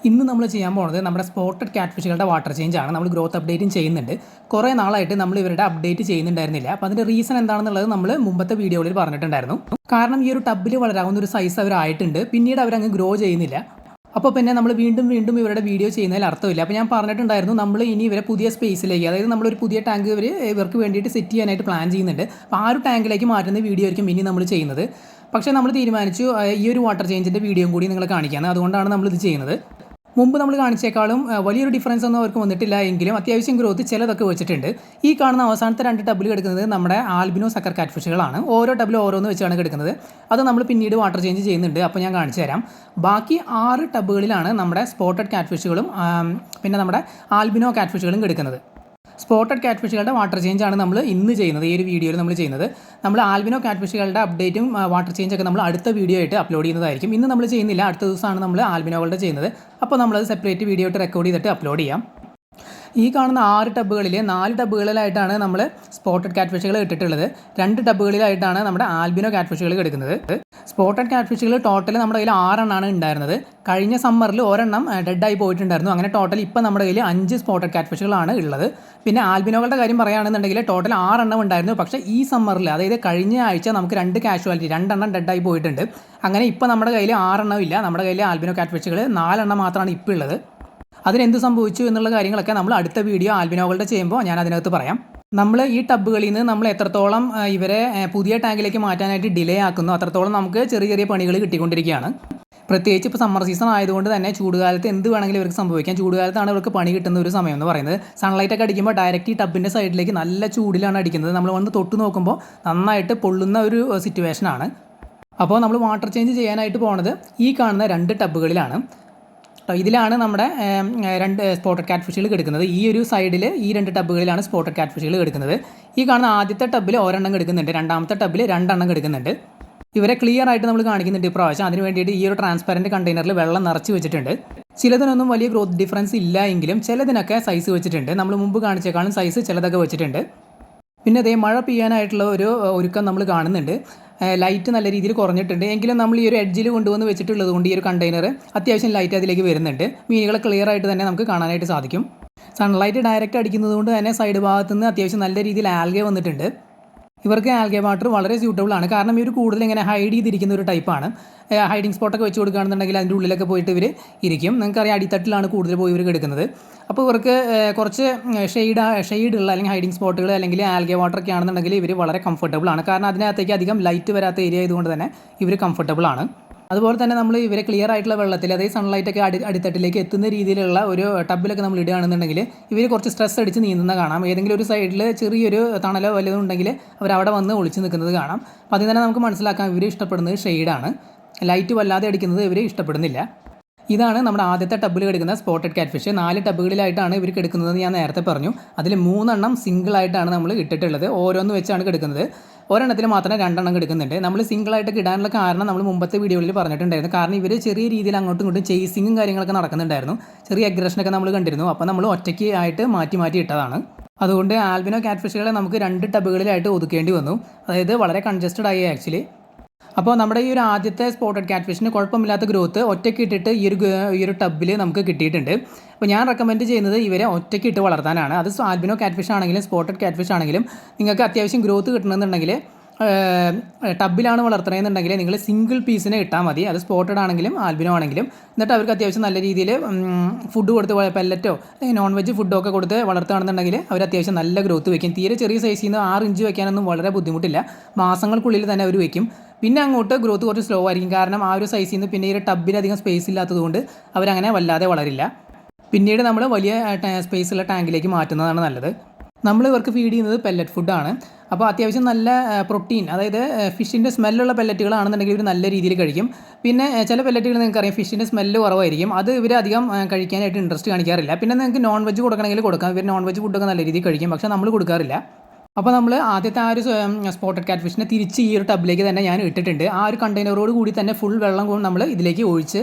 ഇന്ന് നമ്മൾ ചെയ്യാൻ പോകുന്നത് നമ്മുടെ സ്പോട്ടഡ് ക്യാറ്റ് ഫിഷുകളുടെ വാട്ടർ ചേഞ്ച് ആണ്. നമ്മൾ ഗ്രോത്ത് അപ്ഡേറ്റും ചെയ്യുന്നുണ്ട്. കുറേ നാളായിട്ട് നമ്മൾ ഇവരുടെ അപ്ഡേറ്റ് ചെയ്യുന്നുണ്ടായിരുന്നില്ല. അപ്പോൾ അതിൻ്റെ റീസൺ എന്താണെന്നുള്ളത് നമ്മൾ മുമ്പത്തെ വീഡിയോയിൽ പറഞ്ഞിട്ടുണ്ടായിരുന്നു. കാരണം ഈ ഒരു ടബിൽ വളരാവുന്ന ഒരു സൈസ് അവരായിട്ടുണ്ട്, പിന്നീട് അവരങ്ങ് ഗ്രോ ചെയ്യുന്നില്ല. അപ്പോൾ പിന്നെ നമ്മൾ വീണ്ടും ഇവരുടെ വീഡിയോ ചെയ്യുന്നതിൽ അർത്ഥമില്ല. അപ്പോൾ ഞാൻ പറഞ്ഞിട്ടുണ്ടായിരുന്നു നമ്മൾ ഇനി ഇവരെ പുതിയ സ്പേസിലേക്ക്, അതായത് നമ്മളൊരു പുതിയ ടാങ്ക് ഇവർക്ക് വേണ്ടിയിട്ട് സെറ്റ് ചെയ്യാനായിട്ട് പ്ലാൻ ചെയ്യുന്നുണ്ട്. അപ്പോൾ ആ ഒരു ടാങ്കിലേക്ക് മാറ്റുന്ന വീഡിയോ ആയിരിക്കും ഇനി നമ്മൾ ചെയ്യുന്നത്. പക്ഷേ നമ്മൾ തീരുമാനിച്ചു ഈ ഒരു വാട്ടർ ചേഞ്ചിൻ്റെ വീഡിയോയും കൂടി നിങ്ങളെ കാണിക്കാമെന്ന്. അതുകൊണ്ടാണ് നമ്മളിത് ചെയ്യുന്നത്. മുമ്പ് നമ്മൾ കാണിച്ചേക്കാളും വലിയൊരു ഡിഫറൻസ് ഒന്നും അവർക്ക് വന്നിട്ടില്ല എങ്കിലും അത്യാവശ്യം ഗ്രോത്ത് ചിലതൊക്കെ വെച്ചിട്ടുണ്ട്. ഈ കാണുന്ന അവസാനത്തെ 2 ടബിൽ കിടക്കുന്നത് നമ്മുടെ ആൽബിനോ സക്കർ കാറ്റ് ഫിഷുകളാണ്. ഓരോ ടബിലും ഓരോന്ന് വെച്ചാണ് കിടക്കുന്നത്. അത് നമ്മൾ പിന്നീട് വാട്ടർ ചേഞ്ച് ചെയ്യുന്നുണ്ട്. അപ്പോൾ ഞാൻ കാണിച്ചു തരാം. ബാക്കി 6 ടബുകളിലാണ് നമ്മുടെ സ്പോട്ടഡ് കാറ്റ് ഫിഷുകളും പിന്നെ നമ്മുടെ ആൽബിനോ കാറ്റ് ഫിഷുകളും കിടക്കുന്നത്. സ്പോട്ടഡ് കാറ്റ് ഫിഷുകളുടെ വാട്ടർ ചേഞ്ച് ആണ് നമ്മൾ ഇന്ന് ചെയ്യുന്നത്. ഈ ഒരു വീഡിയോയിൽ നമ്മൾ ചെയ്യുന്നത്. നമ്മൾ ആൽബിനോ കാറ്റ് ഫിഷുകളുടെ അപ്ഡേറ്റും വാട്ടർ ചേഞ്ചൊക്കെ നമ്മൾ അടുത്ത വീഡിയോ ആയിട്ട് അപ്ലോഡ് ചെയ്യുന്നതായിരിക്കും. ഇന്ന് നമ്മൾ ചെയ്യുന്നില്ല, അടുത്ത ദിവസമാണ് നമ്മൾ ആൽബിനോകളുടെ ചെയ്യുന്നത്. അപ്പോൾ നമ്മളത് സെപ്പറേറ്റ് വീഡിയോ ആയിട്ട് റെക്കോർഡ് ചെയ്തിട്ട് അപ്ലോഡ് ചെയ്യാം. ഈ കാണുന്ന 6 ടബുകളിൽ 4 ടബുകളിലായിട്ടാണ് നമ്മൾ സ്പോട്ടഡ് കാറ്റ് ഫിഷുകൾ ഇട്ടിട്ടുള്ളത്. 2 ടബുകളിലായിട്ടാണ് നമ്മുടെ ആൽബിനോ കാറ്റ് ഫിഷുകൾ കിടക്കുന്നത്. സ്പോട്ടഡ് കാറ്റ് ഫിഷുകൾ ടോട്ടൽ നമ്മുടെ കയ്യിൽ 6 എണ്ണമാണ് ഉണ്ടായിരുന്നത്. കഴിഞ്ഞ സമ്മറിൽ ഒരെണ്ണം ഡെഡായി പോയിട്ടുണ്ടായിരുന്നു. അങ്ങനെ ടോട്ടൽ ഇപ്പോൾ നമ്മുടെ കയ്യിൽ 5 സ്പോട്ടഡ് കാറ്റ് ഫിഷുകളാണ് ഉള്ളത്. പിന്നെ ആൽബിനോകളുടെ കാര്യം പറയുകയാണെന്നുണ്ടെങ്കിൽ ടോട്ടൽ 6 എണ്ണം ഉണ്ടായിരുന്നു. പക്ഷേ ഈ സമ്മറിൽ, അതായത് കഴിഞ്ഞ ആഴ്ച നമുക്ക് 2 കാഷ്വാലിറ്റി, 2 എണ്ണം ഡെഡായി പോയിട്ടുണ്ട്. അങ്ങനെ ഇപ്പോൾ നമ്മുടെ കയ്യിൽ 6 എണ്ണം ഇല്ല. നമ്മുടെ കയ്യിൽ ആൽബിനോ കാറ്റ് ഫിഷുകൾ 4 എണ്ണം മാത്രമാണ് ഇപ്പോൾ ഉള്ളത്. അതിനെന്ത് സംഭവിച്ചു എന്നുള്ള കാര്യങ്ങളൊക്കെ നമ്മൾ അടുത്ത വീഡിയോ ആൽബിനോകളുടെ ചെയ്യുമ്പോൾ ഞാൻ അതിനകത്ത് പറയാം. നമ്മൾ ഈ ടബുകളിൽ നിന്ന് നമ്മൾ എത്രത്തോളം ഇവരെ പുതിയ ടാങ്കിലേക്ക് മാറ്റാനായിട്ട് ഡിലേ ആക്കുന്നു, അത്രത്തോളം നമുക്ക് ചെറിയ ചെറിയ പണികൾ കിട്ടിക്കൊണ്ടിരിക്കുകയാണ്. പ്രത്യേകിച്ച് ഇപ്പോൾ സമ്മർ സീസൺ ആയതുകൊണ്ട് തന്നെ ചൂടുകാലത്ത് എന്ത് വേണമെങ്കിലും ഇവർക്ക് സംഭവിക്കാം. ചൂടുകാലത്താണ് ഇവർക്ക് പണി കിട്ടുന്ന ഒരു സമയം എന്ന് പറയുന്നത്. സൺലൈറ്റൊക്കെ അടിക്കുമ്പോൾ ഡയറക്റ്റ് ഈ ടബിൻ്റെ സൈഡിലേക്ക് നല്ല ചൂടിലാണ് അടിക്കുന്നത്. നമ്മൾ വന്ന് തൊട്ട് നോക്കുമ്പോൾ നന്നായിട്ട് പൊള്ളുന്ന ഒരു സിറ്റുവേഷനാണ്. അപ്പോൾ നമ്മൾ വാട്ടർ ചേഞ്ച് ചെയ്യാനായിട്ട് പോകുന്നത് ഈ കാണുന്ന 2 ടബുകളിലാണ്. ഇതിലാണ് നമ്മുടെ 2 സ്പോട്ടഡ് കാറ്റ് ഫിഷുകൾ കിടക്കുന്നത്. ഈ ഒരു സൈഡിൽ ഈ 2 ടബുകളിലാണ് സ്പോട്ടഡ് കാറ്റ് ഫിഷുകൾ കിടക്കുന്നത്. ഈ കാണുന്ന ആദ്യത്തെ ടബിൽ ഒരെണ്ണം കിടക്കുന്നുണ്ട്, രണ്ടാമത്തെ ടബിൽ 2 എണ്ണം കിടക്കുന്നുണ്ട്. ഇവരെ ക്ലിയർ ആയിട്ട് നമ്മൾ കാണിക്കുന്നുണ്ട് ഇപ്രാവശ്യം. അതിന് വേണ്ടിയിട്ട് ഈ ഒരു ട്രാൻസ്പെറൻറ്റ് കണ്ടെയ്നറിൽ വെള്ളം നിറച്ച് വെച്ചിട്ടുണ്ട്. ചിലതിനൊന്നും വലിയ ഗ്രോത്ത് ഡിഫറൻസ് ഇല്ല എങ്കിലും ചിലതിനൊക്കെ സൈസ് വെച്ചിട്ടുണ്ട്. നമ്മൾ മുമ്പ് കാണിച്ചേക്കാളും സൈസ് ചിലതൊക്കെ വെച്ചിട്ടുണ്ട്. പിന്നെ അതേ മഴ പെയ്യാനായിട്ടുള്ള ഒരു ഒരുക്കം നമ്മൾ കാണുന്നുണ്ട്. ലൈറ്റ് നല്ല രീതിയിൽ കുറഞ്ഞിട്ടുണ്ട് എങ്കിലും നമ്മൾ ഈ ഒരു എഡ്ജിൽ കൊണ്ടുവന്ന് വെച്ചിട്ടുള്ളത് കൊണ്ട് ഈ ഒരു കണ്ടെയ്നർ അത്യാവശ്യം ലൈറ്റ് അതിലേക്ക് വരുന്നുണ്ട്. മീനുകളെ ക്ലിയർ ആയിട്ട് തന്നെ നമുക്ക് കാണാനായിട്ട് സാധിക്കും. സൺലൈറ്റ് ഡയറക്റ്റ് അടിക്കുന്നത് കൊണ്ട് തന്നെ സൈഡ് ഭാഗത്തു നിന്ന് അത്യാവശ്യം നല്ല രീതിയിൽ ആൽഗെ വന്നിട്ടുണ്ട്. ഇവർക്ക് ആൽഗെ വാട്ടർ വളരെ സ്യൂട്ടബിൾ ആണ്. കാരണം ഇവർ കൂടുതൽ ഇങ്ങനെ ഹൈഡ് ചെയ്തിരിക്കുന്ന ഒരു ടൈപ്പാണ്. ഹൈഡിങ് സ്പോട്ടൊക്കെ വെച്ച് കൊടുക്കുകയാണെന്നുണ്ടെങ്കിൽ അതിൻ്റെ ഉള്ളിലൊക്കെ പോയിട്ട് ഇവർ ഇരിക്കും. നിങ്ങൾക്കറിയാം, അടിത്തട്ടിലാണ് കൂടുതൽ പോയി ഇവർ കിടക്കുന്നത്. അപ്പോൾ ഇവർക്ക് കുറച്ച് ഷെയ്ഡുള്ള അല്ലെങ്കിൽ ഹൈഡിങ് സ്പോട്ടുകൾ അല്ലെങ്കിൽ ആൽഗെ വാട്ടറൊക്കെ ആണെന്നുണ്ടെങ്കിൽ ഇവർ വളരെ കംഫർട്ടബിൾ ആണ്. കാരണം അതിനകത്തേക്ക് അധികം ലൈറ്റ് വരാത്ത ഏരിയ ആയതുകൊണ്ട് തന്നെ ഇവർ കംഫർട്ടബിൾ ആണ്. അതുപോലെ തന്നെ നമ്മൾ ഇവരെ ക്ലിയർ ആയിട്ടുള്ള വെള്ളത്തിൽ, അതായത് സൺലൈറ്റൊക്കെ അടിത്തട്ടിലേക്ക് എത്തുന്ന രീതിയിലുള്ള ഒരു ടബിലൊക്കെ നമ്മൾ ഇടുകയാണെന്നുണ്ടെങ്കിൽ ഇവർ കുറച്ച് സ്ട്രെസ് അടിച്ച് നീന്തുന്ന കാണാം. ഏതെങ്കിലും ഒരു സൈഡിൽ ചെറിയൊരു തണലോ വല്ലതും ഉണ്ടെങ്കിൽ അവരവിടെ വന്ന് ഒളിച്ച് നിൽക്കുന്നത് കാണാം. അപ്പോൾ അതിൽ തന്നെ നമുക്ക് മനസ്സിലാക്കാം ഇവർ ഇഷ്ടപ്പെടുന്നത് ഷെയ്ഡാണ്. ലൈറ്റ് വല്ലാതെ അടിക്കുന്നത് ഇവർ ഇഷ്ടപ്പെടുന്നില്ല. ഇതാണ് നമ്മുടെ ആദ്യത്തെ ടബിൽ കിടക്കുന്ന സ്പോട്ടഡ് കാറ്റ് ഫിഷ്. 4 ടബുകളിലായിട്ടാണ് ഇവർ കിടക്കുന്നതെന്ന് ഞാൻ നേരത്തെ പറഞ്ഞു. അതിൽ 3 എണ്ണം സിംഗിളായിട്ടാണ് നമ്മൾ ഇട്ടിട്ടുള്ളത്. ഓരോന്ന് വെച്ചാണ് കിടക്കുന്നത്. ഒരെണ്ണത്തിൽ മാത്രമേ 2 എണ്ണം കിടക്കുന്നുണ്ട്. നമ്മൾ സിംഗിളായിട്ട് ഇടാനുള്ള കാരണം നമ്മൾ മുമ്പത്തെ വീഡിയോയിൽ പറഞ്ഞിട്ടുണ്ടായിരുന്നു. കാരണം ഇവർ ചെറിയ രീതിയിൽ അങ്ങോട്ടും ഇങ്ങോട്ടും ചേസിങ്ങും കാര്യങ്ങളൊക്കെ നടക്കുന്നുണ്ടായിരുന്നു. ചെറിയ അഗ്രഷനൊക്കെ നമ്മൾ കണ്ടിരുന്നു. അപ്പോൾ നമ്മൾ ഒറ്റയ്ക്ക് ആയിട്ട് മാറ്റി ഇട്ടതാണ്. അതുകൊണ്ട് ആൽബിനോ കാറ്റ് ഫിഷുകളെ നമുക്ക് 2 ടബുകളിലായിട്ട് ഒതുക്കേണ്ടി വന്നു. അതായത് വളരെ കൺജസ്റ്റഡ് ആയി ആക്ച്വലി. അപ്പോൾ നമ്മുടെ ഈ ഒരു ആദ്യത്തെ സ്പോട്ടഡ് കാറ്റ് ഫിഷിന് കുഴപ്പമില്ലാത്ത ഗ്രോത്ത് ഒറ്റയ്ക്ക് ഇട്ടിട്ട് ഈ ഒരു ടബിൽ നമുക്ക് കിട്ടിയിട്ടുണ്ട്. അപ്പോൾ ഞാൻ റെക്കമെൻഡ് ചെയ്യുന്നത് ഇവരെ ഒറ്റയ്ക്ക് ഇട്ട് വളർത്താനാണ്. അത് ആൽബിനോ കാറ്റ് ഫിഷ് ആണെങ്കിലും സ്പോട്ടഡ് കാറ്റ് ഫിഷ് ആണെങ്കിലും നിങ്ങൾക്ക് അത്യാവശ്യം ഗ്രോത്ത് കിട്ടണമെന്നുണ്ടെങ്കിൽ ടബിലാണ് വളർത്തണമെന്നുണ്ടെങ്കിൽ നിങ്ങൾ സിംഗിൾ പീസിനെ ഇട്ടാൽ മതി. അത് സ്പോട്ടഡ് ആണെങ്കിലും ആൽബിനോ ആണെങ്കിലും. എന്നിട്ട് അവർക്ക് അത്യാവശ്യം നല്ല രീതിയിൽ ഫുഡ് കൊടുത്ത്, പെല്ലറ്റോ അല്ലെങ്കിൽ നോൺ വെജ് ഫുഡോ ഒക്കെ കൊടുത്ത് വളർത്തുകയാണെന്നുണ്ടെങ്കിൽ അവർ അത്യാവശ്യം നല്ല ഗ്രോത്ത് വയ്ക്കും. തീരെ ചെറിയ സൈസിൽ നിന്ന് 6 ഇഞ്ച് വയ്ക്കാനൊന്നും വളരെ ബുദ്ധിമുട്ടില്ല. മാസങ്ങൾക്കുള്ളിൽ തന്നെ അവർ വയ്ക്കും. പിന്നെ അങ്ങോട്ട് ഗ്രോത്ത് കുറച്ച് സ്ലോ ആയിരിക്കും. കാരണം ആ ഒരു സൈസിൽ നിന്ന് പിന്നെ ഈ ഒരു ടബിലധികം സ്പേസ് ഇല്ലാത്തതുകൊണ്ട് അവരങ്ങനെ വല്ലാതെ വളരില്ല. പിന്നീട് നമ്മൾ വലിയ സ്പേസുള്ള ടാങ്കിലേക്ക് മാറ്റുന്നതാണ് നല്ലത്. നമ്മൾ ഇവർക്ക് ഫീഡ് ചെയ്യുന്നത് പെല്ലറ്റ് ഫുഡാണ്. അപ്പോൾ അത്യാവശ്യം നല്ല പ്രോട്ടീൻ, അതായത് ഫിഷിൻ്റെ സ്മെല്ലുള്ള പെല്ലറ്റുകളാണെന്നുണ്ടെങ്കിൽ ഇവർ നല്ല രീതിയിൽ കഴിക്കും. പിന്നെ ചില പെല്ലറ്റുകൾ നിങ്ങൾക്കറിയാം ഫിഷിൻ്റെ സ്മെല്ല് കുറവായിരിക്കും. അത് ഇവർ അധികം കഴിക്കാനായിട്ട് ഇൻട്രസ്റ്റ് കാണിക്കാറില്ല. പിന്നെ നിങ്ങൾക്ക് നോൺ വെജ് കൊടുക്കണമെങ്കിൽ കൊടുക്കാം. ഇവർ നോൺ വെജ് ഫുഡൊക്കെ നല്ല രീതിയിൽ കഴിക്കും. പക്ഷേ നമ്മൾ കൊടുക്കാറില്ല. അപ്പോൾ നമ്മൾ ആദ്യത്തെ ആ ഒരു സ്പോട്ടഡ് കാറ്റ് ഫിഷിനെ തിരിച്ച് ഈ ഒരു ടബിലേക്ക് തന്നെ ഞാൻ ഇട്ടിട്ടുണ്ട്. ആ ഒരു കണ്ടെയ്നറോട് കൂടി തന്നെ ഫുൾ വെള്ളം നമ്മൾ ഇതിലേക്ക് ഒഴിച്ച്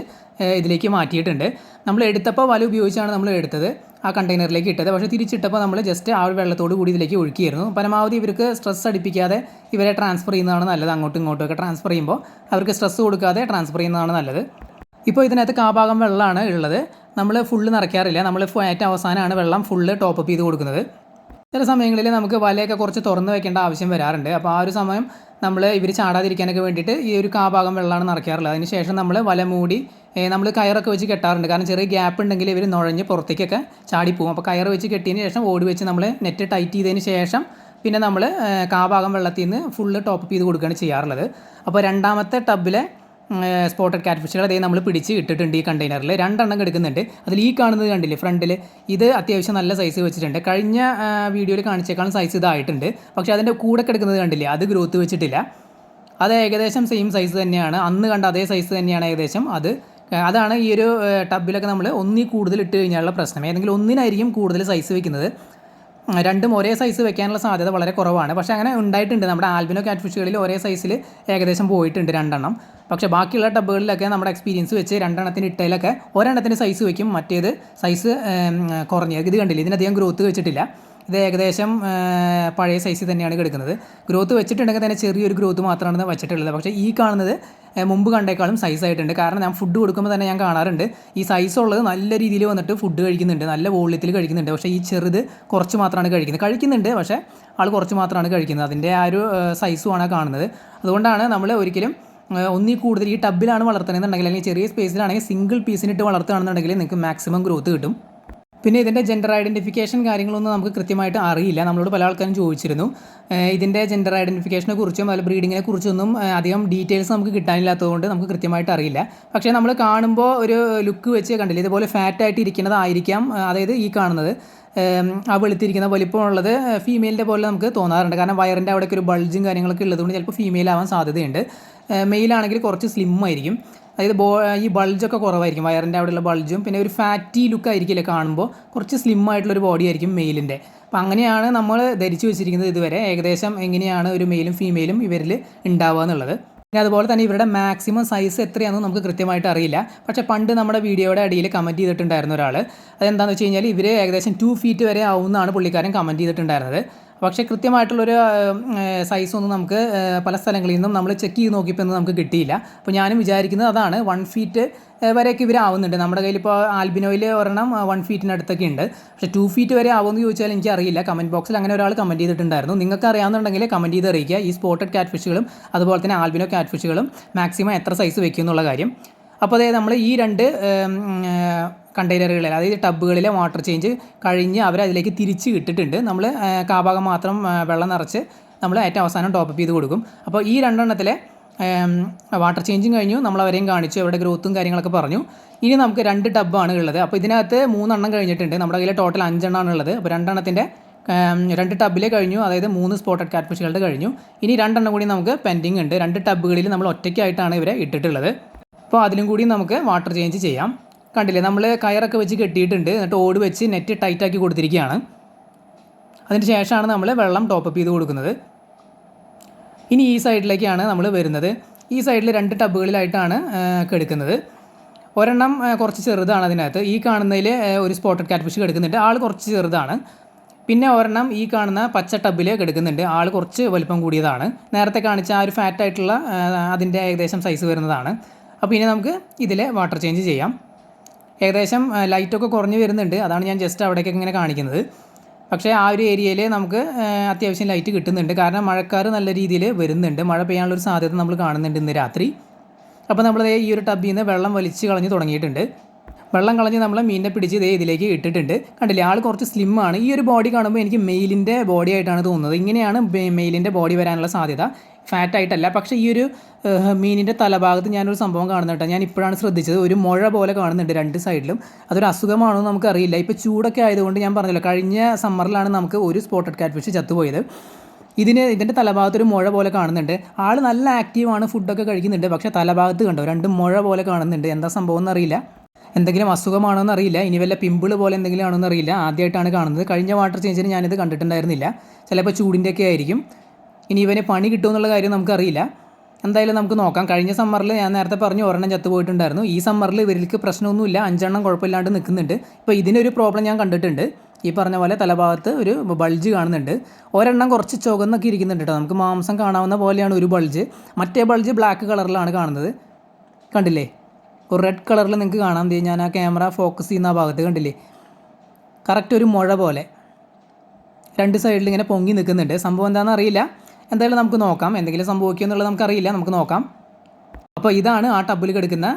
ഇതിലേക്ക് മാറ്റിയിട്ടുണ്ട്. നമ്മൾ എടുത്തപ്പോൾ വല ഉപയോഗിച്ചാണ് നമ്മൾ എടുത്തത്, ആ കണ്ടെയ്നറിലേക്ക് ഇട്ടത്. പക്ഷേ തിരിച്ചിട്ടപ്പോൾ നമ്മൾ ജസ്റ്റ് ആ ഒരു വെള്ളത്തോട് കൂടി ഇതിലേക്ക് ഒഴുക്കിയായിരുന്നു. പരമാവധി ഇവർക്ക് സ്ട്രെസ് അടിപ്പിക്കാതെ ഇവരെ ട്രാൻസ്ഫർ ചെയ്യുന്നതാണ് നല്ലത്. അങ്ങോട്ടും ഇങ്ങോട്ടും ഒക്കെ ട്രാൻസ്ഫർ ചെയ്യുമ്പോൾ അവർക്ക് സ്ട്രെസ് കൊടുക്കാതെ ട്രാൻസ്ഫർ ചെയ്യുന്നതാണ് നല്ലത്. ഇപ്പോൾ ഇതിനകത്ത് കാഭാഗം വെള്ളമാണ് ഉള്ളത്. നമ്മൾ ഫുള്ള് നിറയ്ക്കാറില്ല. നമ്മൾ ഏറ്റവും അവസാനമാണ് വെള്ളം ഫുള്ള് ടോപ്പപ്പ് ചെയ്ത് കൊടുക്കുന്നത്. ചില സമയങ്ങളിൽ നമുക്ക് വലയൊക്കെ കുറച്ച് തുറന്ന് വെക്കേണ്ട ആവശ്യം വരാറുണ്ട്. അപ്പോൾ ആ ഒരു സമയം നമ്മൾ ഇവർ ചാടാതിരിക്കാനൊക്കെ വേണ്ടിയിട്ട് ഈ ഒരു കാഭാഗം വെള്ളമാണ് നിറയ്ക്കാറുള്ളത്. അതിന് ശേഷം നമ്മൾ വല മൂടി നമ്മൾ കയറൊക്കെ വെച്ച് കെട്ടാറുണ്ട്. കാരണം ചെറിയ ഗ്യാപ്പ് ഉണ്ടെങ്കിൽ ഇവർ നുഴഞ്ഞ് പുറത്തേക്കൊക്കെ ചാടിപ്പോവും. അപ്പോൾ കയറ് വെച്ച് കെട്ടിയതിന് ശേഷം ഓടി വെച്ച് നമ്മൾ നെറ്റ് ടൈറ്റ് ചെയ്തതിന് ശേഷം പിന്നെ നമ്മൾ കാഭാഗം വെള്ളത്തിൽ നിന്ന് ഫുള്ള് ടോപ്പപ്പ് ചെയ്ത് കൊടുക്കുകയാണ് ചെയ്യാറുള്ളത്. അപ്പോൾ രണ്ടാമത്തെ ടബിലെ സ്പോട്ടഡ് ക്യാറ്റ് ഫിഷുകൾ അതേ നമ്മൾ പിടിച്ച് ഇട്ടിട്ടുണ്ട്. ഈ കണ്ടെയ്നറിൽ 2 എണ്ണം കിടക്കുന്നുണ്ട്. അതിൽ ഈ കാണുന്നത് കണ്ടില്ലേ ഫ്രണ്ടിൽ, ഇത് അത്യാവശ്യം നല്ല സൈസ് വെച്ചിട്ടുണ്ട്. കഴിഞ്ഞ വീഡിയോയിൽ കാണിച്ചേക്കാളും സൈസ് ഇതായിട്ടുണ്ട്. പക്ഷേ അതിൻ്റെ കൂടെ കിടക്കുന്നത് കണ്ടില്ലേ, അത് ഗ്രോത്ത് വെച്ചിട്ടില്ല. അത് ഏകദേശം സെയിം സൈസ് തന്നെയാണ്, അന്ന് കണ്ട അതേ സൈസ് തന്നെയാണ് ഏകദേശം. അതാണ് ഈ ഒരു ടബിലൊക്കെ നമ്മൾ ഒന്നിൽ കൂടുതൽ ഇട്ട് കഴിഞ്ഞാലുള്ള പ്രശ്നം. ഏതെങ്കിലും ഒന്നിനായിരിക്കും കൂടുതൽ സൈസ് വെക്കുന്നത്. രണ്ടും ഒരേ സൈസ് വെക്കാനുള്ള സാധ്യത വളരെ കുറവാണ്. പക്ഷേ അങ്ങനെ ഉണ്ടായിട്ടുണ്ട്. നമ്മുടെ ആൽബിനോ ക്യാറ്റ് ഫിഷുകളിൽ ഒരേ സൈസിൽ ഏകദേശം പോയിട്ടുണ്ട് 2 എണ്ണം. പക്ഷേ ബാക്കിയുള്ള ടബുകളിലൊക്കെ നമ്മുടെ എക്സ്പീരിയൻസ് വെച്ച് 2 എണ്ണത്തിന് ഇട്ടതിലൊക്കെ ഒരെണ്ണത്തിന് സൈസ് വെക്കും, മറ്റേത് സൈസ് കുറഞ്ഞത്. ഇത് കണ്ടില്ല, ഇതിനധികം ഗ്രോത്ത് വെച്ചിട്ടില്ല. ഇത് ഏകദേശം പഴയ സൈസിൽ തന്നെയാണ് കിടക്കുന്നത്. ഗ്രോത്ത് വെച്ചിട്ടുണ്ടെങ്കിൽ തന്നെ ചെറിയൊരു ഗ്രോത്ത് മാത്രമാണ് വെച്ചിട്ടുള്ളത്. പക്ഷേ ഈ കാണുന്നത് മുമ്പ് കണ്ടേക്കാളും സൈസായിട്ടുണ്ട്. കാരണം ഞാൻ ഫുഡ് കൊടുക്കുമ്പോൾ തന്നെ ഞാൻ കാണാറുണ്ട് ഈ സൈസ് ഉള്ളത് നല്ല രീതിയിൽ വന്നിട്ട് ഫുഡ് കഴിക്കുന്നുണ്ട്, നല്ല വോള്യത്തിൽ കഴിക്കുന്നുണ്ട്. പക്ഷേ ഈ ചെറുത് കുറച്ച് മാത്രമാണ് കഴിക്കുന്നുണ്ട്, പക്ഷേ ആൾ കുറച്ച് മാത്രമാണ് കഴിക്കുന്നത്. അതിൻ്റെ ആ ഒരു സൈസുമാണ് കാണുന്നത്. അതുകൊണ്ടാണ് നമ്മൾ ഒരിക്കലും ഒന്നിൽ കൂടുതൽ ഈ ടബിലാണ് വളർത്തുന്നതെന്നുണ്ടെങ്കിൽ, അല്ലെങ്കിൽ ചെറിയ സ്പേസിലാണെങ്കിൽ സിംഗിൾ പീസിനിട്ട് വളർത്തുകയാണെന്നുണ്ടെങ്കിൽ നിങ്ങൾക്ക് മാക്സിമം ഗ്രോത്ത് കിട്ടും. പിന്നെ ഇതിൻ്റെ ജെൻഡർ ഐഡൻറ്റിഫിക്കേഷൻ കാര്യങ്ങളൊന്നും നമുക്ക് കൃത്യമായിട്ട് അറിയില്ല. നമ്മളോട് പല ആൾക്കാരും ചോദിച്ചിരുന്നു. ഇതിൻ്റെ ജെൻഡർ ഐഡൻറ്റിഫിക്കേഷനെ കുറിച്ചും അതുപോലെ ബ്രീഡിങ്ങിനെ കുറിച്ചൊന്നും അധികം ഡീറ്റെയിൽസ് നമുക്ക് കിട്ടാനില്ലാത്തതുകൊണ്ട് നമുക്ക് കൃത്യമായിട്ട് അറിയില്ല. പക്ഷേ നമ്മൾ കാണുമ്പോൾ ഒരു ലുക്ക് വെച്ച് കണ്ടില്ല, ഇതുപോലെ ഫാറ്റായിട്ട് ഇരിക്കുന്നതായിരിക്കാം. അതായത് ഈ കാണുന്നത് ആ വെളുത്തിരിക്കുന്ന വലിപ്പമുള്ളത് ഫീമെയിലിൻ്റെ പോലെ നമുക്ക് തോന്നാറുണ്ട്. കാരണം വയറിൻ്റെ അവിടെയൊക്കെ ഒരു ബൾജും കാര്യങ്ങളൊക്കെ ഉള്ളതുകൊണ്ട് ചിലപ്പോൾ ഫീമെയിൽ ആവാൻ സാധ്യതയുണ്ട്. മെയിലാണെങ്കിൽ കുറച്ച് സ്ലിം ആയിരിക്കും. അതായത് ഈ ബൾജൊക്കെ കുറവായിരിക്കും, വയറിൻ്റെ അവിടെയുള്ള ബൾജും. പിന്നെ ഒരു ഫാറ്റി ലുക്ക് ആയിരിക്കില്ല കാണുമ്പോൾ, കുറച്ച് സ്ലിം ആയിട്ടുള്ളൊരു ബോഡി ആയിരിക്കും മെയിലിൻ്റെ. അപ്പോൾ അങ്ങനെയാണ് നമ്മൾ ധരിച്ചു വെച്ചിരിക്കുന്നത് ഇതുവരെ. ഏകദേശം എങ്ങനെയാണ് ഒരു മെയിലും ഫീമെയിലും ഇവരിൽ ഉണ്ടാവുക എന്നുള്ളത്. പിന്നെ അതുപോലെ തന്നെ ഇവരുടെ മാക്സിമം സൈസ് എത്രയാണെന്ന് നമുക്ക് കൃത്യമായിട്ട് അറിയില്ല. പക്ഷേ പണ്ട് നമ്മുടെ വീഡിയോയുടെ അടിയിൽ കമൻറ്റ് ചെയ്തിട്ടുണ്ടായിരുന്ന ഒരാൾ, അതെന്താണെന്ന് വെച്ച് കഴിഞ്ഞാൽ ഇവർ ഏകദേശം 2 ഫീറ്റ് വരെ ആവുമെന്നാണ് പുള്ളിക്കാരൻ കമൻറ്റ് ചെയ്തിട്ടുണ്ടായിരുന്നത്. പക്ഷേ കൃത്യമായിട്ടുള്ളൊരു സൈസൊന്നും നമുക്ക് പല സ്ഥലങ്ങളിൽ നിന്നും നമ്മൾ ചെക്ക് ചെയ്ത് നോക്കിയപ്പോൾ നമുക്ക് കിട്ടിയില്ല. അപ്പോൾ ഞാനും വിചാരിക്കുന്നത് അതാണ്, 1 ഫീറ്റ് വരെയൊക്കെ ഇവരാവുന്നുണ്ട്. നമ്മുടെ കയ്യിൽ ഇപ്പോൾ ആൽബിനോയിൽ ഒരെണ്ണം 1 ഫീറ്റിനടുത്തൊക്കെ ഉണ്ട്. പക്ഷേ 2 ഫീറ്റ് വരെ ആവുമെന്ന് ചോദിച്ചാൽ എനിക്കറിയില്ല. കമൻറ്റ് ബോക്സിൽ അങ്ങനെ ഒരാൾ കമൻറ്റ് ചെയ്തിട്ടുണ്ടായിരുന്നു. നിങ്ങൾക്ക് അറിയാവുന്നുണ്ടെങ്കിൽ കമൻറ്റ് ചെയ്ത് അറിയിക്കുക. ഈ സ്പോട്ടഡ് ക്യാറ്റ് ഫിഷുകളും അതുപോലെ തന്നെ ആൽബിനോ ക്യാറ്റ് ഫിഷുകളും മാക്സിമം എത്ര സൈസ് വെക്കും എന്നുള്ള കാര്യം. അപ്പോൾ അതായത് നമ്മൾ ഈ 2 കണ്ടെയ്നറുകളിൽ, അതായത് ടബുകളിലെ വാട്ടർ ചേഞ്ച് കഴിഞ്ഞ് അവരതിലേക്ക് തിരിച്ച് ഇട്ടിട്ടുണ്ട്. നമ്മൾ കാഭാഗം മാത്രം വെള്ളം നിറച്ച് നമ്മൾ ഏറ്റവും അവസാനം ടോപ്പപ്പ് ചെയ്ത് കൊടുക്കും. അപ്പോൾ ഈ 2 എണ്ണത്തിലെ വാട്ടർ ചേഞ്ചും കഴിഞ്ഞു, നമ്മൾ അവരെയും കാണിച്ചു, അവരുടെ ഗ്രോത്തും കാര്യങ്ങളൊക്കെ പറഞ്ഞു. ഇനി നമുക്ക് 2 ടബ്ബാണ് ഉള്ളത്. അപ്പോൾ ഇതിനകത്ത് 3 എണ്ണം കഴിഞ്ഞിട്ടുണ്ട്. നമ്മുടെ കയ്യിൽ ടോട്ടൽ 5 എണ്ണമാണ് ഉള്ളത്. അപ്പോൾ 2 എണ്ണത്തിൻ്റെ 2 ടബിലെ കഴിഞ്ഞു, അതായത് 3 സ്പോട്ടഡ് ക്യാറ്റ് ഫിഷുകളുടെ കഴിഞ്ഞു. ഇനി 2 എണ്ണം കൂടി നമുക്ക് പെൻഡിങ് ഉണ്ട്. 2 ടബുകളിൽ നമ്മൾ ഒറ്റയ്ക്കായിട്ടാണ് ഇവരെ ഇട്ടിട്ടുള്ളത്. അപ്പോൾ അതിലും കൂടി നമുക്ക് വാട്ടർ ചേഞ്ച് ചെയ്യാം. കണ്ടില്ലേ, നമ്മൾ കയറൊക്കെ വെച്ച് കെട്ടിയിട്ടുണ്ട്. എന്നിട്ട് ഓട് വെച്ച് നെറ്റ് ടൈറ്റാക്കി കൊടുത്തിരിക്കുകയാണ്. അതിന് ശേഷമാണ് നമ്മൾ വെള്ളം ടോപ്പപ്പ് ചെയ്ത് കൊടുക്കുന്നത്. ഇനി ഈ സൈഡിലേക്കാണ് നമ്മൾ വരുന്നത്. ഈ സൈഡിൽ 2 ടബുകളിലായിട്ടാണ് കിടക്കുന്നത്. ഒരെണ്ണം കുറച്ച് ചെറുതാണ്. അതിനകത്ത് ഈ കാണുന്നതിൽ ഒരു സ്പോട്ടഡ് ക്യാറ്റ് ഫിഷ് കിടക്കുന്നുണ്ട്, ആൾ കുറച്ച് ചെറുതാണ്. പിന്നെ ഒരെണ്ണം ഈ കാണുന്ന പച്ച ടബിൽ കിടക്കുന്നുണ്ട്, ആൾ കുറച്ച് വലിപ്പം കൂടിയതാണ്. നേരത്തെ കാണിച്ച ആ ഒരു ഫാറ്റായിട്ടുള്ള അതിൻ്റെ ഏകദേശം സൈസ് വരുന്നതാണ്. അപ്പോൾ ഇനി നമുക്ക് ഇതിൽ വാട്ടർ ചേഞ്ച് ചെയ്യാം. ഏകദേശം ലൈറ്റൊക്കെ കുറഞ്ഞ് വരുന്നുണ്ട്, അതാണ് ഞാൻ ജസ്റ്റ് അവിടേക്കൊക്കെ ഇങ്ങനെ കാണിക്കുന്നത്. പക്ഷേ ആ ഒരു ഏരിയയിൽ നമുക്ക് അത്യാവശ്യം ലൈറ്റ് കിട്ടുന്നുണ്ട്. കാരണം മഴക്കാറ് നല്ല രീതിയിൽ വരുന്നുണ്ട്, മഴ പെയ്യാനുള്ളൊരു സാധ്യത നമ്മൾ കാണുന്നുണ്ട് ഇന്ന് രാത്രി. അപ്പോൾ നമ്മൾ ഈ ഒരു ടബിൽ നിന്ന് വെള്ളം വലിച്ച് കളഞ്ഞ് തുടങ്ങിയിട്ടുണ്ട്. വെള്ളം കളഞ്ഞ് നമ്മൾ മീനിനെ പിടിച്ച് ഇതിലേക്ക് ഇട്ടിട്ടുണ്ട്. കണ്ടില്ലേ, ആൾ കുറച്ച് സ്ലിമ്മാണ്. ഈ ഒരു ബോഡി കാണുമ്പോൾ എനിക്ക് മെയിലിൻ്റെ ബോഡി ആയിട്ടാണ് തോന്നുന്നത്. ഇങ്ങനെയാണ് മെയിലിൻ്റെ ബോഡി വരാനുള്ള സാധ്യത, ഫാറ്റായിട്ടല്ല. പക്ഷേ ഈ ഒരു മീനിൻ്റെ തലഭാഗത്ത് ഞാനൊരു സംഭവം കാണുന്നുണ്ട്, ഞാൻ ഇപ്പോഴാണ് ശ്രദ്ധിച്ചത്. ഒരു മുഴ പോലെ കാണുന്നുണ്ട് 2 സൈഡിലും. അതൊരു അസുഖമാണോ എന്ന് നമുക്കറിയില്ല. ഇപ്പോൾ ചൂടൊക്കെ ആയതുകൊണ്ട് ഞാൻ പറഞ്ഞല്ലോ, കഴിഞ്ഞ സമ്മറിലാണ് നമുക്ക് ഒരു സ്പോട്ടഡ് ക്യാറ്റ് ഫിഷ് ചത്തുപോയത്. ഇതിൻ്റെ തലഭാഗത്തൊരു മുഴ പോലെ കാണുന്നുണ്ട്. ആൾ നല്ല ആക്റ്റീവാണ്, ഫുഡൊക്കെ കഴിക്കുന്നുണ്ട്. പക്ഷേ തലഭാഗത്ത് കണ്ടോ 2 മുഴ പോലെ കാണുന്നുണ്ട്. എന്താ സംഭവം എന്നറിയില്ല, എന്തെങ്കിലും അസുഖമാണോ എന്നറിയില്ല, ഇനി വല്ല പിമ്പിൾ പോലെ എന്തെങ്കിലും ആണോ എന്നറിയില്ല. ആദ്യമായിട്ടാണ് കാണുന്നത്. കഴിഞ്ഞ വാട്ടർ ചേഞ്ചിന് ഞാനിത് കണ്ടിട്ടുണ്ടായിരുന്നില്ല. ചിലപ്പോൾ ചൂടിൻ്റെയൊക്കെ ആയിരിക്കും. ഇനി ഇവന് പണി കിട്ടുമെന്നുള്ള കാര്യം നമുക്കറിയില്ല. എന്തായാലും നമുക്ക് നോക്കാം. കഴിഞ്ഞ സമ്മറിൽ ഞാൻ നേരത്തെ പറഞ്ഞു ഒരെണ്ണം ചത്തു പോയിട്ടുണ്ടായിരുന്നു. ഈ സമ്മറിൽ ഇവർക്ക് പ്രശ്നമൊന്നുമില്ല, 5 എണ്ണം കുഴപ്പമില്ലാണ്ട് നിൽക്കുന്നുണ്ട്. ഇപ്പോൾ ഇതിനൊരു പ്രോബ്ലം ഞാൻ കണ്ടിട്ടുണ്ട്. ഈ പറഞ്ഞ പോലെ തലഭാഗത്ത് ഒരു ബൾജ് കാണുന്നുണ്ട്. ഒരെണ്ണം കുറച്ച് ചുവന്നൊക്കെ ഇരിക്കുന്നുണ്ട് കേട്ടോ, നമുക്ക് മാംസം കാണാവുന്ന പോലെയാണ് ഒരു ബൾജ്. മറ്റേ ബൾജ് ബ്ലാക്ക് കളറിലാണ് കാണുന്നത്, കണ്ടില്ലേ, ഒരു റെഡ് കളറിൽ നിങ്ങൾക്ക് കാണാൻ കഴിയും. ഞാൻ ആ ക്യാമറ ഫോക്കസ് ചെയ്യുന്ന ആ ഭാഗത്ത് കണ്ടില്ലേ, കറക്റ്റ് ഒരു മുഴ പോലെ രണ്ട് സൈഡിൽ ഇങ്ങനെ പൊങ്ങി നിൽക്കുന്നുണ്ട്. സംഭവം എന്താണെന്ന് അറിയില്ല, എന്തായാലും നമുക്ക് നോക്കാം. എന്തെങ്കിലും സംഭവിക്കുമോ എന്നുള്ളത് നമുക്കറിയില്ല, നമുക്ക് നോക്കാം. അപ്പോൾ ഇതാണ് ആ ടബിൽ കിടക്കുന്ന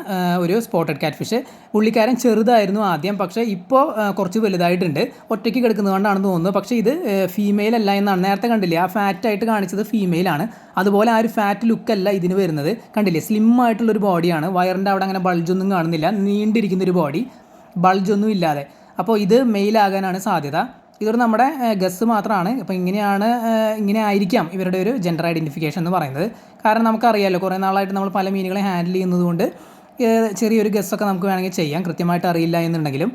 ഒരു സ്പോട്ടഡ് ക്യാറ്റ് ഫിഷ്. പുള്ളിക്കാരൻ ചെറുതായിരുന്നു ആദ്യം, പക്ഷേ ഇപ്പോൾ കുറച്ച് വലുതായിട്ടുണ്ട്. ഒറ്റയ്ക്ക് കിടക്കുന്നതുകൊണ്ടാണെന്ന് തോന്നുന്നു. പക്ഷേ ഇത് ഫീമെയിൽ അല്ല എന്നാണ്. നേരത്തെ കണ്ടില്ലേ, ആ ഫാറ്റായിട്ട് കാണിച്ചത് ഫീമെയിലാണ്. അതുപോലെ ആ ഒരു ഫാറ്റ് ലുക്കല്ല ഇതിന് വരുന്നത്. കണ്ടില്ലേ, സ്ലിം ആയിട്ടുള്ളൊരു ബോഡിയാണ്. വയറിൻ്റെ അവിടെ അങ്ങനെ ബൾജൊന്നും കാണുന്നില്ല, നീണ്ടിരിക്കുന്നൊരു ബോഡി, ബൾജൊന്നും ഇല്ലാതെ. അപ്പോൾ ഇത് മെയിലാകാനാണ് സാധ്യത. ഇതൊരു നമ്മുടെ ഗസ് മാത്രമാണ്. അപ്പോൾ ഇങ്ങനെ ആയിരിക്കാം ഇവരുടെ ഒരു ജെൻഡർ ഐഡൻറ്റിഫിക്കേഷൻ എന്ന് പറയുന്നത്. കാരണം നമുക്കറിയാമല്ലോ, കുറേ നാളായിട്ട് നമ്മൾ പല മീനുകളെ ഹാൻഡിൽ ചെയ്യുന്നതുകൊണ്ട് ചെറിയൊരു ഗസ്സൊക്കെ നമുക്ക് വേണമെങ്കിൽ ചെയ്യാം, കൃത്യമായിട്ട് അറിയില്ല എന്നുണ്ടെങ്കിലും.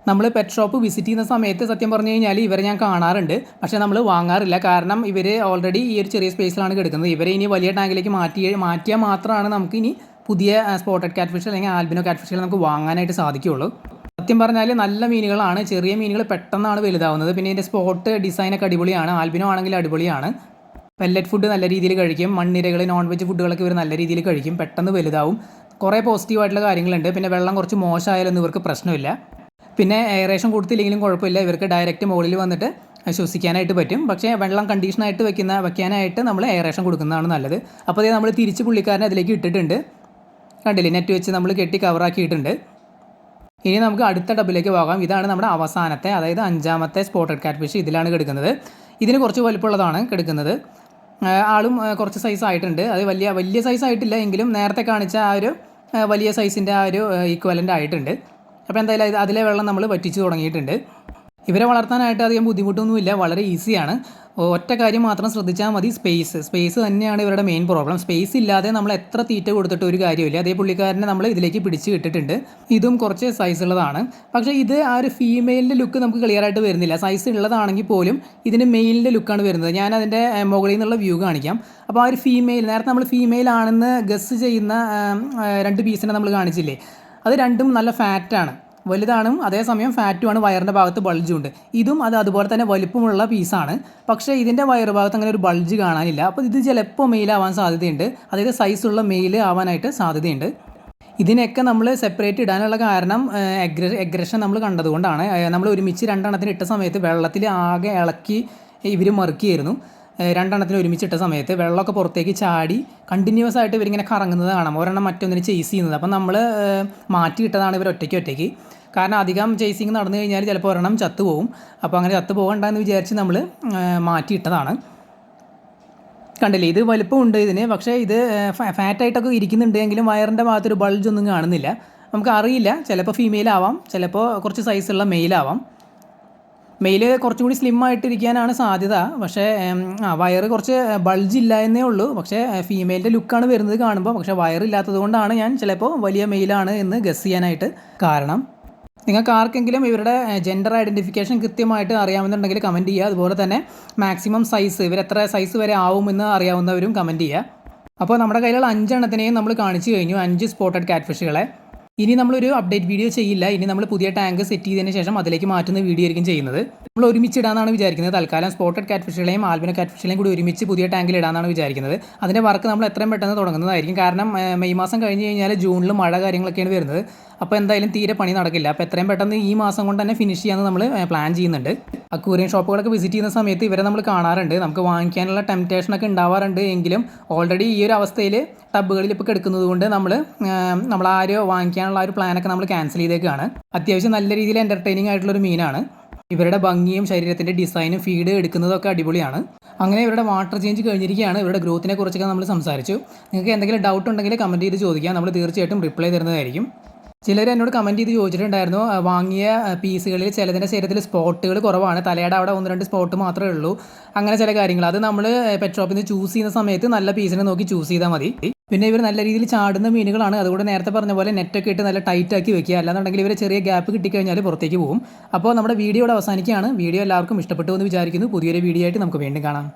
നമ്മൾ പെറ്റ് ഷോപ്പ് വിസിറ്റ് ചെയ്യുന്ന സമയത്ത് സത്യം പറഞ്ഞു കഴിഞ്ഞാൽ ഇവരെ ഞാൻ കാണാറുണ്ട്, പക്ഷേ നമ്മൾ വാങ്ങാറില്ല. കാരണം ഇവർ ഓൾറെഡി ഈ ഒരു ചെറിയ സ്പേസിലാണ് കിടക്കുന്നത്. ഇവരെ ഇനി വലിയ ടാങ്കിലേക്ക് മാറ്റിയാൽ മാത്രമാണ് നമുക്ക് ഇനി പുതിയ സ്പോട്ടഡ് ക്യാറ്റ് ഫിഷ് അല്ലെങ്കിൽ ആൽബിനോ ക്യാറ്റ് ഫിഷുകൾ നമുക്ക് വാങ്ങാനായിട്ട് സാധിക്കുകയുള്ളൂ. സത്യം പറഞ്ഞാൽ നല്ല മീനുകളാണ്. ചെറിയ മീനുകൾ പെട്ടെന്നാണ് വലുതാവുന്നത്. പിന്നെ ഇതിൻ്റെ സ്പോട്ട് ഡിസൈനൊക്കെ അടിപൊളിയാണ്. ആൽബിനോ ആണെങ്കിൽ അടിപൊളിയാണ്. പെല്ലറ്റ് ഫുഡ് നല്ല രീതിയിൽ കഴിക്കും. മണ്ണിരകൾ, നോൺ വെജ് ഫുഡുകളൊക്കെ ഇവർ നല്ല രീതിയിൽ കഴിക്കും, പെട്ടെന്ന് വലുതാവും. കുറേ പോസിറ്റീവായിട്ടുള്ള കാര്യങ്ങളുണ്ട്. പിന്നെ വെള്ളം കുറച്ച് മോശമായാലൊന്നും ഇവർക്ക് പ്രശ്നമില്ല. പിന്നെ എയറേഷൻ കൊടുത്തില്ലെങ്കിലും കുഴപ്പമില്ല, ഇവർക്ക് ഡയറക്റ്റ് മുകളിൽ വന്നിട്ട് ശ്വസിക്കാനായിട്ട് പറ്റും. പക്ഷേ വെള്ളം കണ്ടീഷനായിട്ട് വെക്കാനായിട്ട് നമ്മൾ എയറേഷൻ കൊടുക്കുന്നതാണ് നല്ലത്. അപ്പോൾ അതേ നമ്മൾ തിരിച്ച് പുള്ളിക്കാരനെ അതിലേക്ക് ഇട്ടിട്ടുണ്ട്. കണ്ടില്ലേ, നെറ്റ് വെച്ച് നമ്മൾ കെട്ടി കവറാക്കിയിട്ടുണ്ട്. ഇനി നമുക്ക് അടുത്ത ടബിലേക്ക് പോകാം. ഇതാണ് നമ്മുടെ അവസാനത്തെ, അതായത് 5ാമത്തെ സ്പോട്ടഡ് ക്യാറ്റ് ഫിഷ്. ഇതിലാണ് കിടക്കുന്നത്. ഇതിന് കുറച്ച് വലുപ്പമുള്ളതാണ് കിടക്കുന്നത്. ആളും കുറച്ച് സൈസ് ആയിട്ടുണ്ട്. അത് വലിയ സൈസ് ആയിട്ടില്ല എങ്കിലും നേരത്തെ കാണിച്ച ആ ഒരു വലിയ സൈസിൻ്റെ ആ ഒരു ഈക്വലൻ്റ് ആയിട്ടുണ്ട്. അപ്പോൾ എന്തായാലും അതിലെ വെള്ളം നമ്മൾ വറ്റിച്ച് തുടങ്ങിയിട്ടുണ്ട്. ഇവരെ വളർത്താനായിട്ട് അധികം ബുദ്ധിമുട്ടൊന്നുമില്ല, വളരെ ഈസിയാണ്. ഒറ്റ കാര്യം മാത്രം ശ്രദ്ധിച്ചാൽ മതി, സ്പേസ് തന്നെയാണ് ഇവരുടെ മെയിൻ പ്രോബ്ലം. സ്പേസ് ഇല്ലാതെ നമ്മൾ എത്ര തീറ്റ കൊടുത്തിട്ട് ഒരു കാര്യമില്ല. അതേ പുള്ളിക്കാരനെ നമ്മൾ ഇതിലേക്ക് പിടിച്ച് ഇട്ടിട്ടുണ്ട്. ഇതും കുറച്ച് സൈസ് ഉള്ളതാണ്. പക്ഷേ ഇത് ആ ഒരു ഫീമെയിലിൻ്റെ ലുക്ക് നമുക്ക് ക്ലിയർ ആയിട്ട് വരുന്നില്ല. സൈസ് ഉള്ളതാണെങ്കിൽ പോലും ഇതിന് മെയിലിൻ്റെ ലുക്കാണ് വരുന്നത്. ഞാൻ അതിൻ്റെ മുകളിൽ നിന്നുള്ള വ്യൂ കാണിക്കാം. അപ്പോൾ ആ ഒരു ഫീമെയിൽ, നേരത്തെ നമ്മൾ ഫീമെയിൽ ആണെന്ന് ഗസ് ചെയ്യുന്ന 2 പീസിനെ നമ്മൾ കാണിച്ചില്ലേ, അത് രണ്ടും നല്ല ഫാറ്റാണ്, വലുതാണ്, അതേസമയം ഫാറ്റുമാണ്. വയറിൻ്റെ ഭാഗത്ത് ബൾജുണ്ട്. ഇതും അതുപോലെ തന്നെ വലുപ്പമുള്ള പീസാണ്. പക്ഷേ ഇതിൻ്റെ വയറ് ഭാഗത്ത് അങ്ങനെ ഒരു ബൾജ് കാണാനില്ല. അപ്പോൾ ഇത് ചിലപ്പോൾ മെയിലാവാൻ സാധ്യതയുണ്ട്, അതായത് സൈസുള്ള മെയിൽ ആവാനായിട്ട് സാധ്യതയുണ്ട്. ഇതിനൊക്കെ നമ്മൾ സെപ്പറേറ്റ് ഇടാനുള്ള കാരണം എഗ്രഷൻ നമ്മൾ കണ്ടതുകൊണ്ടാണ്. നമ്മൾ ഒരുമിച്ച് 2 എണ്ണത്തിന് ഇട്ട സമയത്ത് വെള്ളത്തിൽ ആകെ ഇളക്കി ഇവർ മറുക്കിയായിരുന്നു. 2 എണ്ണത്തിന് ഒരുമിച്ചിട്ട സമയത്ത് വെള്ളമൊക്കെ പുറത്തേക്ക് ചാടി കണ്ടിന്യൂസ് ആയിട്ട് ഇവരിങ്ങനെ കറങ്ങുന്നത് കാണാം, ഒരെണ്ണം മറ്റൊന്നിന് ചേസ് ചെയ്യുന്നത്. അപ്പം നമ്മൾ മാറ്റിയിട്ടതാണ് ഇവർ ഒറ്റയ്ക്ക്. കാരണം അധികം ചേസിങ് നടന്നു കഴിഞ്ഞാൽ ചിലപ്പോൾ ഒരെണ്ണം ചത്തുപോകും. അപ്പോൾ അങ്ങനെ ചത്തുപോകണ്ടെന്ന് വിചാരിച്ച് നമ്മൾ മാറ്റിയിട്ടതാണ്. കണ്ടില്ലേ, ഇത് വലുപ്പമുണ്ട് ഇതിന്. പക്ഷേ ഇത് ഫാറ്റായിട്ടൊക്കെ ഇരിക്കുന്നുണ്ട് എങ്കിലും വയറിൻ്റെ ഭാഗത്തൊരു ബൾജൊന്നും കാണുന്നില്ല. നമുക്ക് അറിയില്ല, ചിലപ്പോൾ ഫീമെയിൽ ആവാം, ചിലപ്പോൾ കുറച്ച് സൈസുള്ള മെയിലാവാം. മെയിൽ കുറച്ചും കൂടി സ്ലിം ആയിട്ടിരിക്കാനാണ് സാധ്യത. പക്ഷേ വയറ് കുറച്ച് ബൾജില്ല എന്നേ ഉള്ളൂ. പക്ഷേ ഫീമെയിലിൻ്റെ ലുക്കാണ് വരുന്നത് കാണുമ്പോൾ. പക്ഷേ വയറില്ലാത്തത് കൊണ്ടാണ് ഞാൻ ചിലപ്പോൾ വലിയ മെയിലാണ് എന്ന് ഗസ് ചെയ്യാനായിട്ട് കാരണം. നിങ്ങൾക്ക് ആർക്കെങ്കിലും ഇവരുടെ ജെൻഡർ ഐഡൻറ്റിഫിക്കേഷൻ കൃത്യമായിട്ട് അറിയാമെന്നുണ്ടെങ്കിൽ കമൻറ്റ് ചെയ്യുക. അതുപോലെ തന്നെ മാക്സിമം സൈസ്, ഇവരെത്ര സൈസ് വരെ ആവുമെന്ന് അറിയാവുന്നവരും കമൻറ്റ് ചെയ്യുക. അപ്പോൾ നമ്മുടെ കയ്യിലുള്ള 5 എണ്ണത്തിനെയും നമ്മൾ കാണിച്ചു കഴിഞ്ഞു, 5 സ്പോട്ടഡ് ക്യാറ്റ് ഫിഷുകളെ. ഇനി നമ്മളൊരു അപ്ഡേറ്റ് വീഡിയോ ചെയ്യില്ല. ഇനി നമ്മൾ പുതിയ ടാങ്ക് സെറ്റ് ചെയ്തതിന് ശേഷം അതിലേക്ക് മാറ്റുന്ന വീഡിയോ ആയിരിക്കും ചെയ്യുന്നത്. നമ്മൾ ഒരുമിച്ച് ഇടാനാണ് വിചാരിക്കുന്നത്. തൽക്കാലം സ്പോട്ടഡ് ക്യാറ്റ് ഫിഷുകളെയും ആൽബിനോ ക്യാറ്റ് ഫിഷുകളെയും കൂടി ഒരുമിച്ച് പുതിയ ടാങ്കിൽ ഇടാനാണ് വിചാരിക്കുന്നത്. അതിൻ്റെ വർക്ക് നമ്മൾ എത്രയും പെട്ടെന്ന് തുടങ്ങുന്നതായിരിക്കും. കാരണം മെയ് മാസം കഴിഞ്ഞ് കഴിഞ്ഞാൽ ജൂണിൽ മഴ കാര്യങ്ങളൊക്കെയാണ് വരുന്നത്. അപ്പോൾ എന്തായാലും തീരെ പണി നടക്കില്ല. അപ്പോൾ എത്രയും പെട്ടെന്ന് ഈ മാസം കൊണ്ട് തന്നെ ഫിനിഷ് ചെയ്യാമെന്ന് നമ്മൾ പ്ലാൻ ചെയ്യുന്നുണ്ട്. അക്വേറിയം ഷോപ്പുകളൊക്കെ വിസിറ്റ് ചെയ്യുന്ന സമയത്ത് ഇവരെ നമ്മൾ കാണാറുണ്ട്. നമുക്ക് വാങ്ങിക്കാനുള്ള ടെംപ്റ്റേഷനൊക്കെ ഉണ്ടാവാറുണ്ട്. എങ്കിലും ഓൾറെഡി ഈ ഒരു അവസ്ഥയിൽ ടബുകളിൽ ഇപ്പോൾ കിടക്കുന്നത് കൊണ്ട് നമ്മൾ ആ ഒരു വാങ്ങിക്കാനുള്ള ആ ഒരു പ്ലാനൊക്കെ നമ്മൾ ക്യാൻസൽ ചെയ്തേക്കാണ്. അത്യാവശ്യം നല്ല രീതിയിൽ എൻ്റർടൈനിങ് ആയിട്ടുള്ളൊരു മീനാണ്. ഇവരുടെ ഭംഗിയും ശരീരത്തിൻ്റെ ഡിസൈനും ഫീഡ് എടുക്കുന്നതൊക്കെ അടിപൊളിയാണ്. അങ്ങനെ ഇവരുടെ വാട്ടർ ചേഞ്ച് കഴിഞ്ഞിരിക്കുകയാണ്. ഇവരുടെ ഗ്രോത്തിനെ കുറിച്ചൊക്കെ നമ്മൾ സംസാരിച്ചു. നിങ്ങൾക്ക് എന്തെങ്കിലും ഡൗട്ട് ഉണ്ടെങ്കിൽ കമൻറ്റ് ചെയ്ത് ചോദിക്കാം, നമ്മൾ തീർച്ചയായിട്ടും റിപ്ലൈ തരുന്നതായിരിക്കും. ചിലർ എന്നോട് കമൻറ്റ് ചെയ്ത് ചോദിച്ചിട്ടുണ്ടായിരുന്നു, വാങ്ങിയ പീസുകളിൽ ചിലതിൻ്റെ ശരീരത്തിൽ സ്പോട്ടുകൾ കുറവാണ്, തലയുടെ അവിടെ 1-2 സ്പോട്ട് മാത്രമേ ഉള്ളൂ, അങ്ങനെ ചില കാര്യങ്ങൾ. അത് നമ്മൾ പെറ്റ് ഷോപ്പിൽ നിന്ന് ചൂസ് ചെയ്യുന്ന സമയത്ത് നല്ല പീസിനെ നോക്കി ചൂസ് ചെയ്താൽ മതി. പിന്നെ ഇവർ നല്ല രീതിയിൽ ചാടുന്ന മീനുകളാണ്. അതുകൊണ്ട് നേരത്തെ പറഞ്ഞ പോലെ നെറ്റൊക്കെ ഇട്ട് നല്ല ടൈറ്റ് ആക്കി വെക്കുക. അല്ലാന്നുണ്ടെങ്കിൽ ഇവർ ചെറിയ ഗ്യാപ്പ് കിട്ടിക്കഴിഞ്ഞാൽ പുറത്തേക്ക് പോകും. അപ്പോൾ നമ്മുടെ വീഡിയോ ഇവിടെ അവസാനിക്കുകയാണ്. വീഡിയോ എല്ലാവർക്കും ഇഷ്ടപ്പെട്ടു എന്ന് വിചാരിക്കുന്നു. പുതിയൊരു വീഡിയോ ആയിട്ട് നമുക്ക് വീണ്ടും കാണാം.